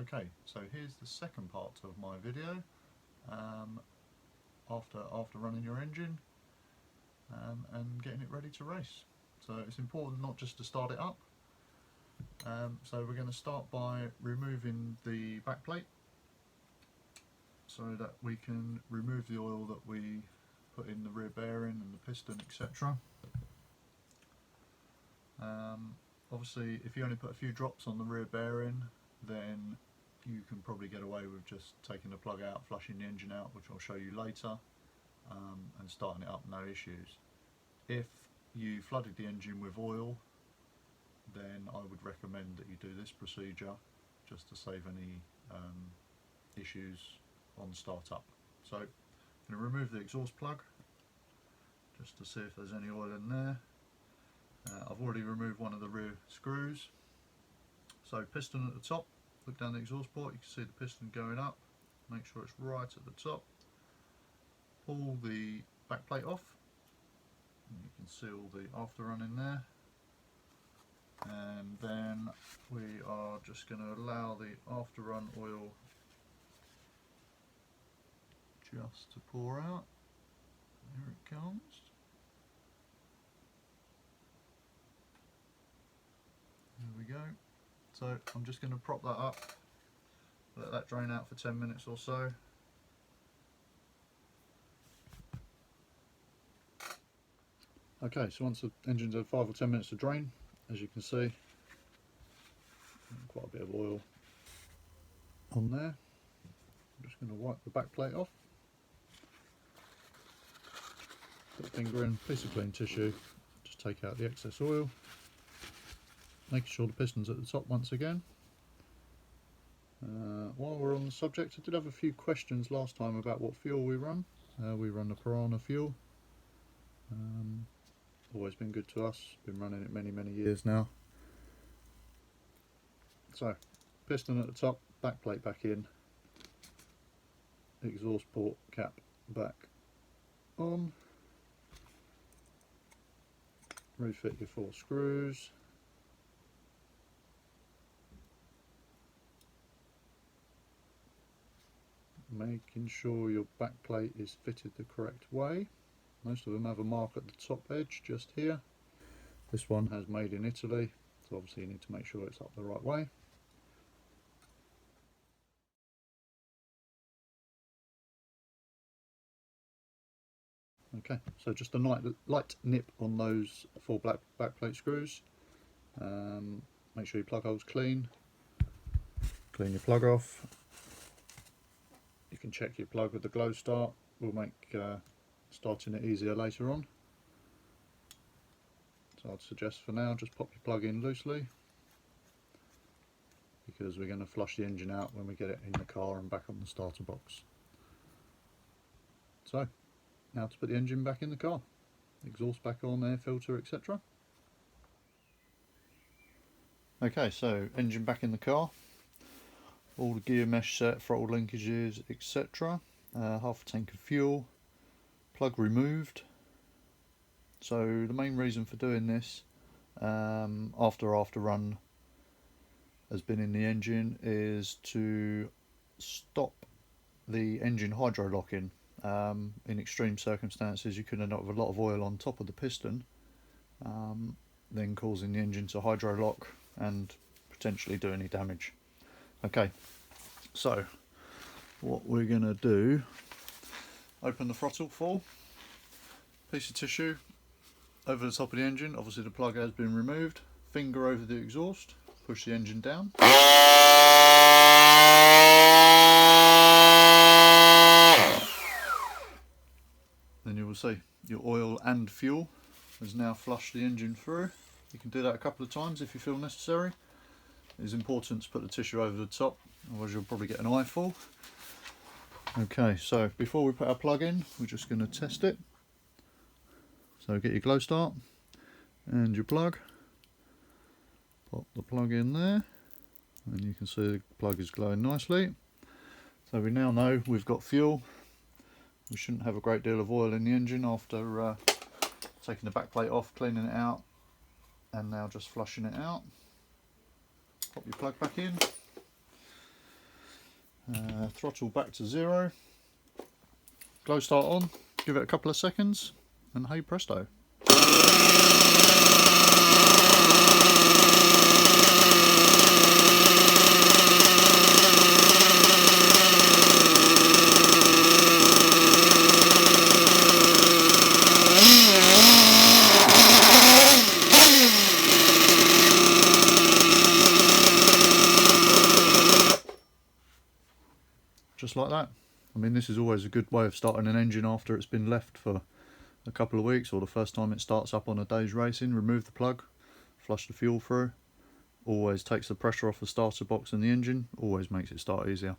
Okay, so here's the second part of my video after running your engine and getting it ready to race. So it's important not just to start it up. So we're going to start by removing the backplate so that we can remove the oil that we put in the rear bearing and the piston, etc. Obviously if you only put a few drops on the rear bearing, then you can probably get away with just taking the plug out, flushing the engine out, which I'll show you later, and starting it up, no issues. If you flooded the engine with oil, then I would recommend that you do this procedure just to save any issues on startup. So I'm going to remove the exhaust plug just to see if there's any oil in there. I've already removed one of the rear screws. So piston at the top, look down the exhaust port, you can see the piston going up, make sure it's right at the top. Pull the back plate off, and you can see all the after run in there. And then we are just going to allow the after run oil just to pour out. Here it comes. There we go. So I'm just going to prop that up, let that drain out for 10 minutes or so. Okay, so once the engine's had 5 or 10 minutes to drain, as you can see, quite a bit of oil on there. I'm just going to wipe the back plate off. Put the finger in, piece of clean tissue, just take out the excess oil. Making sure the piston's at the top once again. While we're on the subject, I did have a few questions last time about what fuel we run. We run the Piranha fuel. Always been good to us, been running it many years now. So, piston at the top, back plate back in, exhaust port cap back on, refit your 4 screws, making sure your back plate is fitted the correct way. Most of them have a mark at the top edge just here. This one has made in Italy, so obviously you need to make sure it's up the right way. Okay, so just a light nip on those 4 black backplate screws. Make sure your plug hole's clean. Clean your plug off. You can check your plug with the glow start. Will make starting it easier later on. So I'd suggest for now just pop your plug in loosely, because we're going to flush the engine out when we get it in the car and back on the starter box. So now to put the engine back in the car, exhaust back on, air filter, etc. Okay, so engine back in the car, all the gear mesh set, throttle linkages, etc. Half a tank of fuel, plug removed. So the main reason for doing this after run has been in the engine is to stop the engine hydro locking. In extreme circumstances you could end up with a lot of oil on top of the piston, then causing the engine to hydro lock and potentially do any damage. Okay, so what we're going to do, open the throttle full, piece of tissue over the top of the engine, obviously the plug has been removed, finger over the exhaust, push the engine down. Then you will see your oil and fuel has now flushed the engine through. You can do that a couple of times if you feel necessary. It is important to put the tissue over the top, otherwise you'll probably get an eyeful. Okay, so before we put our plug in, we're just going to test it. So get your glow start and your plug. Pop the plug in there, and you can see the plug is glowing nicely. So we now know we've got fuel. We shouldn't have a great deal of oil in the engine after taking the back plate off, cleaning it out, and now just flushing it out. Pop your plug back in. Throttle back to 0, glow start on, give it a couple of seconds, and hey presto. Just like that. I mean, this is always a good way of starting an engine after it's been left for a couple of weeks, or the first time it starts up on a day's racing. Remove the plug, flush the fuel through, always takes the pressure off the starter box and the engine, always makes it start easier.